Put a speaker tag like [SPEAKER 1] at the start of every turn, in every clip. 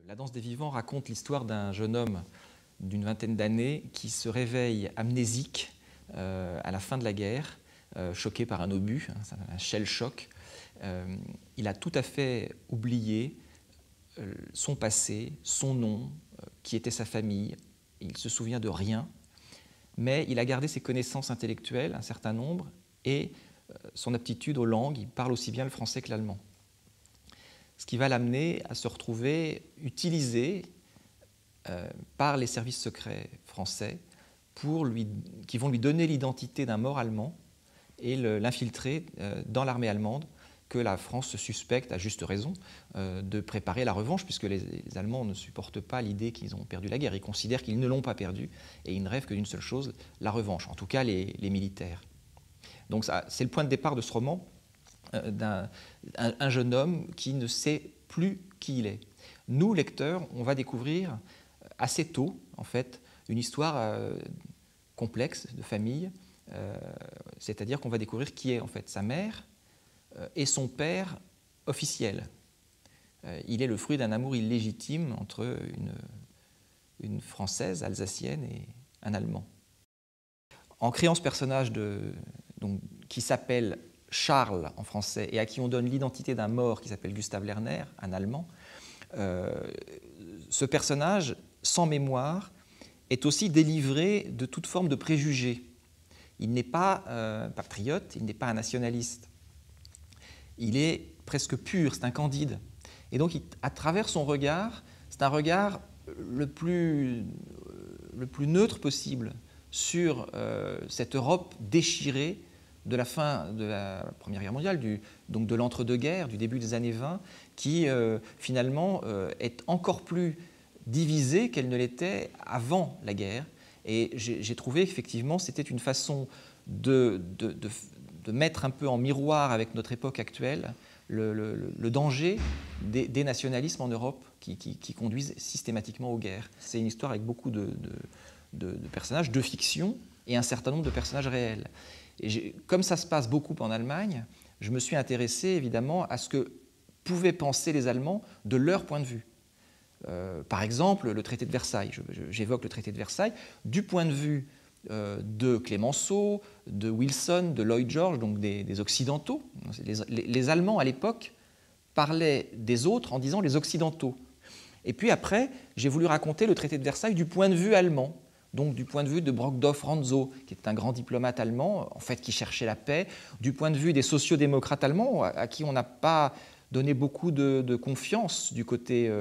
[SPEAKER 1] La danse des vivants raconte l'histoire d'un jeune homme d'une vingtaine d'années qui se réveille amnésique à la fin de la guerre, choqué par un obus, un shell shock. Il a tout à fait oublié son passé, son nom, qui était sa famille. Il ne se souvient de rien, mais il a gardé ses connaissances intellectuelles, un certain nombre, et son aptitude aux langues. Il parle aussi bien le français que l'allemand. Ce qui va l'amener à se retrouver utilisé par les services secrets français qui vont lui donner l'identité d'un mort allemand et l'infiltrer dans l'armée allemande que la France se suspecte, à juste raison, de préparer la revanche, puisque les Allemands ne supportent pas l'idée qu'ils ont perdu la guerre. Ils considèrent qu'ils ne l'ont pas perdue et ils ne rêvent que d'une seule chose, la revanche, en tout cas les militaires. Donc c'est le point de départ de ce roman, un jeune homme qui ne sait plus qui il est. Nous, lecteurs, on va découvrir assez tôt, en fait, une histoire complexe de famille, c'est-à-dire qu'on va découvrir qui est en fait sa mère et son père officiel. Il est le fruit d'un amour illégitime entre une Française alsacienne et un Allemand. En créant ce personnage qui s'appelle Charles en français et à qui on donne l'identité d'un mort qui s'appelle Gustav Lerner, un Allemand, ce personnage, sans mémoire, est aussi délivré de toute forme de préjugés. Il n'est pas patriote, il n'est pas un nationaliste. Il est presque pur, c'est un Candide. Et donc, à travers son regard, c'est un regard le plus neutre possible sur cette Europe déchirée de la fin de la Première Guerre mondiale, donc de l'entre-deux-guerres, du début des années 20, qui finalement est encore plus divisée qu'elle ne l'était avant la guerre. Et j'ai trouvé qu'effectivement, c'était une façon de mettre un peu en miroir avec notre époque actuelle le danger des nationalismes en Europe qui conduisent systématiquement aux guerres. C'est une histoire avec beaucoup de personnages de fiction et un certain nombre de personnages réels. Et comme ça se passe beaucoup en Allemagne, je me suis intéressé évidemment à ce que pouvaient penser les Allemands de leur point de vue. Par exemple, le traité de Versailles. J'évoque le traité de Versailles du point de vue de Clémenceau, de Wilson, de Lloyd George, donc des Occidentaux. Les Allemands, à l'époque, parlaient des autres en disant les Occidentaux. Et puis après, j'ai voulu raconter le traité de Versailles du point de vue allemand, donc du point de vue de Brockdorff-Rantzau, qui est un grand diplomate allemand, en fait, qui cherchait la paix, du point de vue des sociodémocrates allemands, à qui on n'a pas donné beaucoup de confiance du côté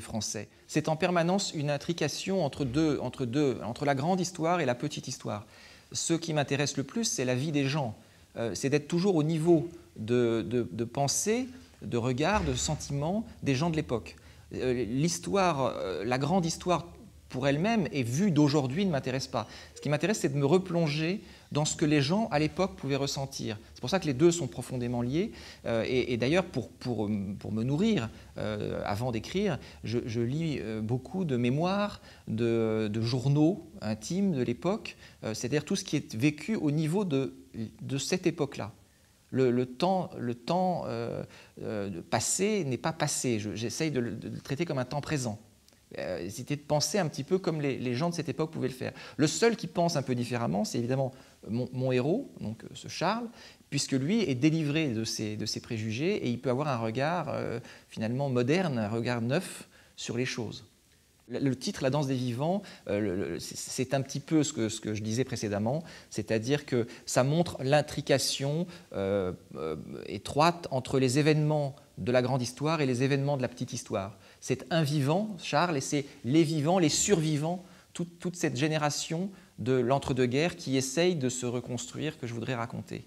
[SPEAKER 1] français. C'est en permanence une intrication entre la grande histoire et la petite histoire. Ce qui m'intéresse le plus, c'est la vie des gens. C'est d'être toujours au niveau de pensée, de regard, de sentiment des gens de l'époque. L'histoire, la grande histoire pour elle-même et vue d'aujourd'hui ne m'intéresse pas. Ce qui m'intéresse, c'est de me replonger dans ce que les gens à l'époque pouvaient ressentir. C'est pour ça que les deux sont profondément liés. Et d'ailleurs, pour me nourrir avant d'écrire, je lis beaucoup de mémoires, de journaux intimes de l'époque, c'est-à-dire tout ce qui est vécu au niveau de cette époque-là. Le temps passé n'est pas passé. J'essaye de le traiter comme un temps présent. C'était de penser un petit peu comme les gens de cette époque pouvaient le faire. Le seul qui pense un peu différemment, c'est évidemment mon héros, donc ce Charles, puisque lui est délivré de ses préjugés et il peut avoir un regard finalement moderne, un regard neuf sur les choses. Le titre, La danse des vivants, c'est un petit peu ce que je disais précédemment, c'est-à-dire que ça montre l'intrication étroite entre les événements de la grande histoire et les événements de la petite histoire. C'est un vivant, Charles, et c'est les vivants, les survivants, toute cette génération de l'entre-deux-guerres qui essaye de se reconstruire que je voudrais raconter.